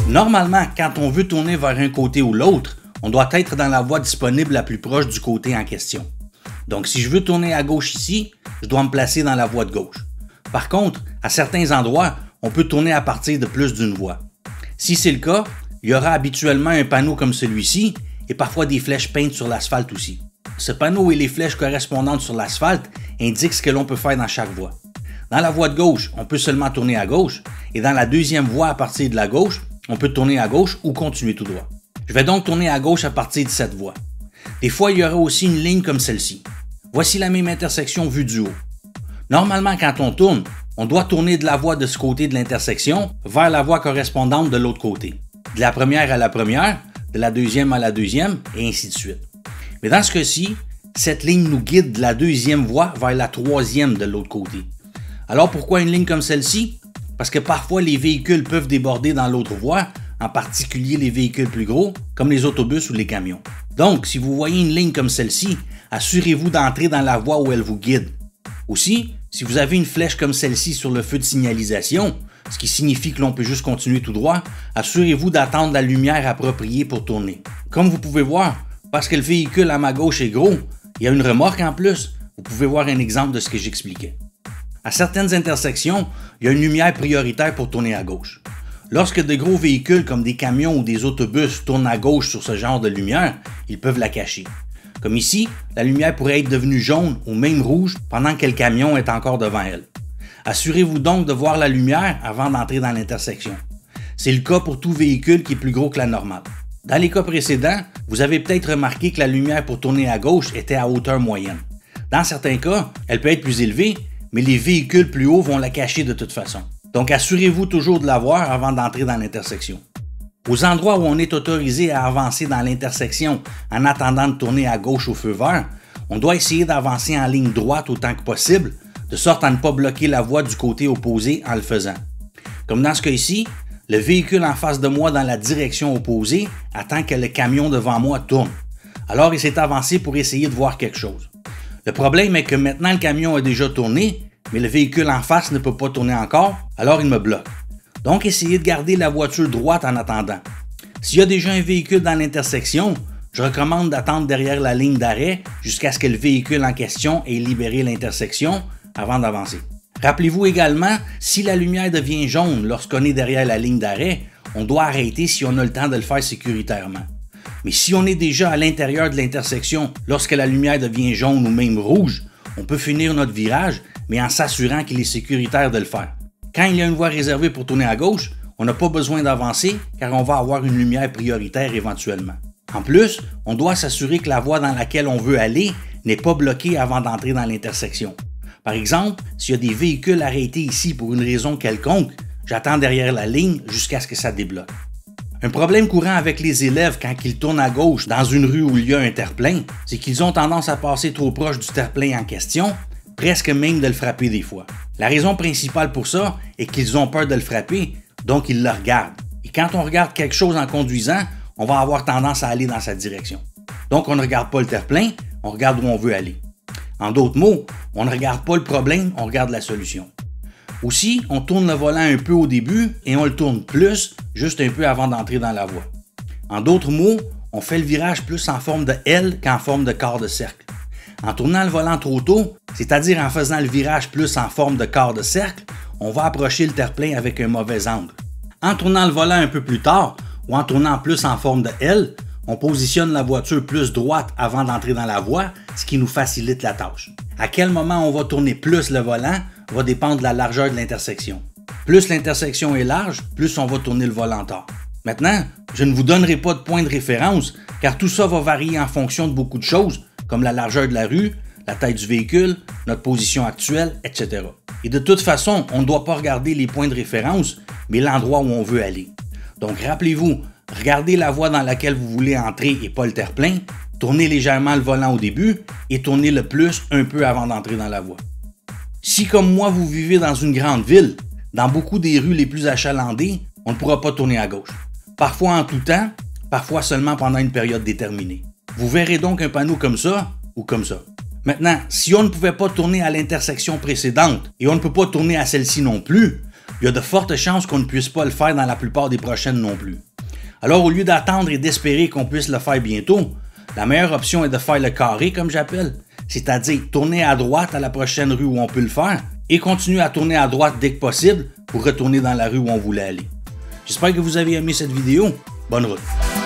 Normalement, quand on veut tourner vers un côté ou l'autre, on doit être dans la voie disponible la plus proche du côté en question. Donc si je veux tourner à gauche ici, je dois me placer dans la voie de gauche. Par contre, à certains endroits, on peut tourner à partir de plus d'une voie. Si c'est le cas, il y aura habituellement un panneau comme celui-ci et parfois des flèches peintes sur l'asphalte aussi. Ce panneau et les flèches correspondantes sur l'asphalte indiquent ce que l'on peut faire dans chaque voie. Dans la voie de gauche, on peut seulement tourner à gauche et dans la deuxième voie à partir de la gauche, on peut tourner à gauche ou continuer tout droit. Je vais donc tourner à gauche à partir de cette voie. Des fois, il y aura aussi une ligne comme celle-ci. Voici la même intersection vue du haut. Normalement, quand on tourne, on doit tourner de la voie de ce côté de l'intersection vers la voie correspondante de l'autre côté. De la première à la première, de la deuxième à la deuxième, et ainsi de suite. Mais dans ce cas-ci, cette ligne nous guide de la deuxième voie vers la troisième de l'autre côté. Alors pourquoi une ligne comme celle-ci? Parce que parfois les véhicules peuvent déborder dans l'autre voie, en particulier les véhicules plus gros, comme les autobus ou les camions. Donc, si vous voyez une ligne comme celle-ci, assurez-vous d'entrer dans la voie où elle vous guide. Aussi, si vous avez une flèche comme celle-ci sur le feu de signalisation, ce qui signifie que l'on peut juste continuer tout droit, assurez-vous d'attendre la lumière appropriée pour tourner. Comme vous pouvez voir, parce que le véhicule à ma gauche est gros, il y a une remorque en plus, vous pouvez voir un exemple de ce que j'expliquais. À certaines intersections, il y a une lumière prioritaire pour tourner à gauche. Lorsque de gros véhicules comme des camions ou des autobus tournent à gauche sur ce genre de lumière, ils peuvent la cacher. Comme ici, la lumière pourrait être devenue jaune ou même rouge pendant que le camion est encore devant elle. Assurez-vous donc de voir la lumière avant d'entrer dans l'intersection. C'est le cas pour tout véhicule qui est plus gros que la normale. Dans les cas précédents, vous avez peut-être remarqué que la lumière pour tourner à gauche était à hauteur moyenne. Dans certains cas, elle peut être plus élevée, mais les véhicules plus hauts vont la cacher de toute façon. Donc assurez-vous toujours de la voir avant d'entrer dans l'intersection. Aux endroits où on est autorisé à avancer dans l'intersection en attendant de tourner à gauche au feu vert, on doit essayer d'avancer en ligne droite autant que possible, de sorte à ne pas bloquer la voie du côté opposé en le faisant. Comme dans ce cas ici, le véhicule en face de moi dans la direction opposée attend que le camion devant moi tourne. Alors il s'est avancé pour essayer de voir quelque chose. Le problème est que maintenant le camion a déjà tourné, mais le véhicule en face ne peut pas tourner encore, alors il me bloque. Donc essayez de garder la voiture droite en attendant. S'il y a déjà un véhicule dans l'intersection, je recommande d'attendre derrière la ligne d'arrêt jusqu'à ce que le véhicule en question ait libéré l'intersection avant d'avancer. Rappelez-vous également, si la lumière devient jaune lorsqu'on est derrière la ligne d'arrêt, on doit arrêter si on a le temps de le faire sécuritairement. Mais si on est déjà à l'intérieur de l'intersection lorsque la lumière devient jaune ou même rouge, on peut finir notre virage, mais en s'assurant qu'il est sécuritaire de le faire. Quand il y a une voie réservée pour tourner à gauche, on n'a pas besoin d'avancer car on va avoir une lumière prioritaire éventuellement. En plus, on doit s'assurer que la voie dans laquelle on veut aller n'est pas bloquée avant d'entrer dans l'intersection. Par exemple, s'il y a des véhicules arrêtés ici pour une raison quelconque, j'attends derrière la ligne jusqu'à ce que ça débloque. Un problème courant avec les élèves quand ils tournent à gauche dans une rue où il y a un terre-plein, c'est qu'ils ont tendance à passer trop proche du terre-plein en question, presque même de le frapper des fois. La raison principale pour ça est qu'ils ont peur de le frapper, donc ils le regardent. Et quand on regarde quelque chose en conduisant, on va avoir tendance à aller dans sa direction. Donc on ne regarde pas le terre-plein, on regarde où on veut aller. En d'autres mots, on ne regarde pas le problème, on regarde la solution. Aussi, on tourne le volant un peu au début et on le tourne plus, juste un peu avant d'entrer dans la voie. En d'autres mots, on fait le virage plus en forme de L qu'en forme de quart de cercle. En tournant le volant trop tôt, c'est-à-dire en faisant le virage plus en forme de quart de cercle, on va approcher le terre-plein avec un mauvais angle. En tournant le volant un peu plus tard, ou en tournant plus en forme de L, on positionne la voiture plus droite avant d'entrer dans la voie, ce qui nous facilite la tâche. À quel moment on va tourner plus le volant va dépendre de la largeur de l'intersection. Plus l'intersection est large, plus on va tourner le volant tard. Maintenant, je ne vous donnerai pas de point de référence, car tout ça va varier en fonction de beaucoup de choses, comme la largeur de la rue, la taille du véhicule, notre position actuelle, etc. Et de toute façon, on ne doit pas regarder les points de référence, mais l'endroit où on veut aller. Donc rappelez-vous, regardez la voie dans laquelle vous voulez entrer et pas le terre-plein, tournez légèrement le volant au début et tournez le plus un peu avant d'entrer dans la voie. Si comme moi vous vivez dans une grande ville, dans beaucoup des rues les plus achalandées, on ne pourra pas tourner à gauche. Parfois en tout temps, parfois seulement pendant une période déterminée. Vous verrez donc un panneau comme ça ou comme ça. Maintenant, si on ne pouvait pas tourner à l'intersection précédente et on ne peut pas tourner à celle-ci non plus, il y a de fortes chances qu'on ne puisse pas le faire dans la plupart des prochaines non plus. Alors au lieu d'attendre et d'espérer qu'on puisse le faire bientôt, la meilleure option est de faire le carré comme j'appelle, c'est-à-dire tourner à droite à la prochaine rue où on peut le faire et continuer à tourner à droite dès que possible pour retourner dans la rue où on voulait aller. J'espère que vous avez aimé cette vidéo. Bonne route!